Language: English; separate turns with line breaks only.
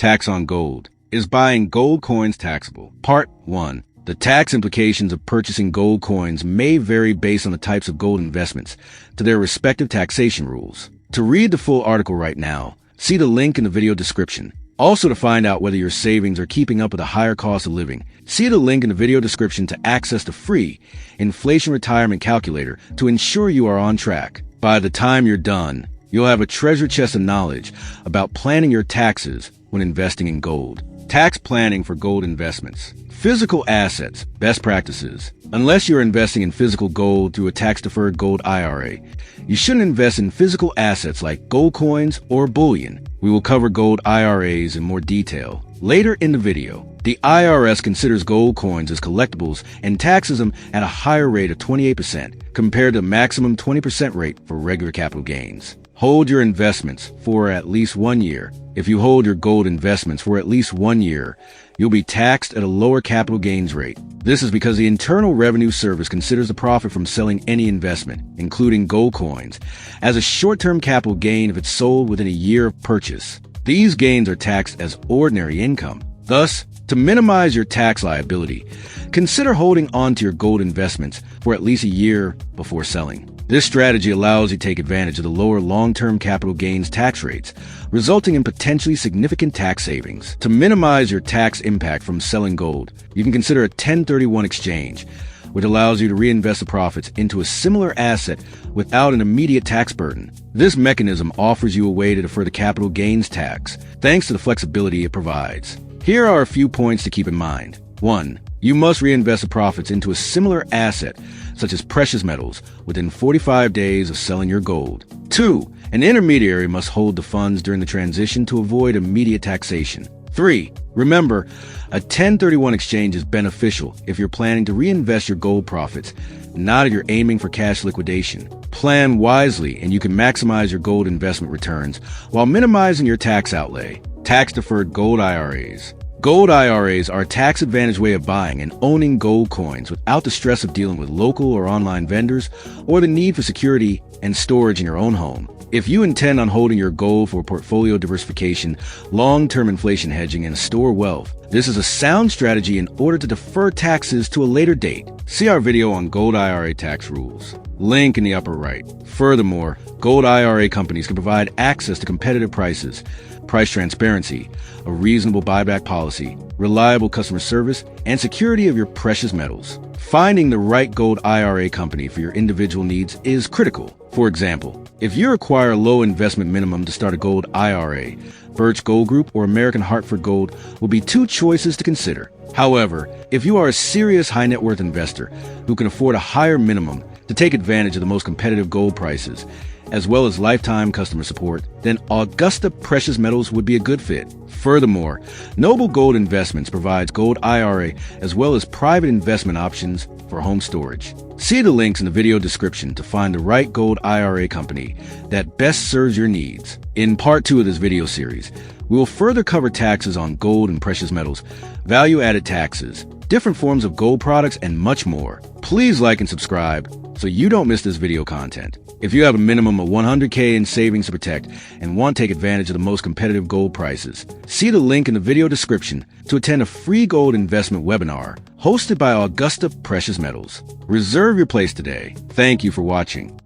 Tax on gold. Is buying gold coins taxable? Part 1. The tax implications of purchasing gold coins may vary based on the types of gold investments to their respective taxation rules. To read the full article right now, see the link in the video description. Also, to find out whether your savings are keeping up with a higher cost of living, see the link in the video description to access the free inflation retirement calculator to ensure you are on track. By the time you're done, you'll have a treasure chest of knowledge about planning your taxes when investing in gold. Tax planning for gold investments. Physical assets, best practices. Unless you're investing in physical gold through a tax-deferred gold IRA, you shouldn't invest in physical assets like gold coins or bullion. We will cover gold IRAs in more detail later in the video. The IRS considers gold coins as collectibles and taxes them at a higher rate of 28% compared to the maximum 20% rate for regular capital gains. Hold your investments for at least 1 year. If you hold your gold investments for at least 1 year, you'll be taxed at a lower capital gains rate. This is because the Internal Revenue Service considers the profit from selling any investment, including gold coins, as a short-term capital gain if it's sold within a year of purchase. These gains are taxed as ordinary income. Thus, to minimize your tax liability, consider holding on to your gold investments for at least a year before selling. This strategy allows you to take advantage of the lower long-term capital gains tax rates, resulting in potentially significant tax savings. To minimize your tax impact from selling gold, you can consider a 1031 exchange, which allows you to reinvest the profits into a similar asset without an immediate tax burden. This mechanism offers you a way to defer the capital gains tax, thanks to the flexibility it provides. Here are a few points to keep in mind. 1. You must reinvest the profits into a similar asset, such as precious metals, within 45 days of selling your gold. 2. An intermediary must hold the funds during the transition to avoid immediate taxation. 3. Remember, a 1031 exchange is beneficial if you're planning to reinvest your gold profits, not if you're aiming for cash liquidation. Plan wisely and you can maximize your gold investment returns while minimizing your tax outlay. Tax-deferred gold IRAs. Gold IRAs are a tax-advantaged way of buying and owning gold coins without the stress of dealing with local or online vendors or the need for security and storage in your own home. If you intend on holding your gold for portfolio diversification, long-term inflation hedging, and store wealth, this is a sound strategy in order to defer taxes to a later date. See our video on gold IRA tax rules. Link in the upper right. Furthermore, gold IRA companies can provide access to competitive prices, price transparency, a reasonable buyback policy, reliable customer service, and security of your precious metals. Finding the right gold IRA company for your individual needs is critical. For example, if you require a low investment minimum to start a gold IRA, Birch Gold Group or American Hartford Gold will be two choices to consider. However, if you are a serious high net worth investor who can afford a higher minimum to take advantage of the most competitive gold prices, as well as lifetime customer support, then Augusta Precious Metals would be a good fit. Furthermore, Noble Gold Investments provides gold IRA as well as private investment options for home storage. See the links in the video description to find the right gold IRA company that best serves your needs. In part 2 of this video series, we will further cover taxes on gold and precious metals, value-added taxes, different forms of gold products, and much more. Please like and subscribe so you don't miss this video content. If you have a minimum of $100K in savings to protect and want to take advantage of the most competitive gold prices, see the link in the video description to attend a free gold investment webinar hosted by Augusta Precious Metals. Reserve your place today. Thank you for watching.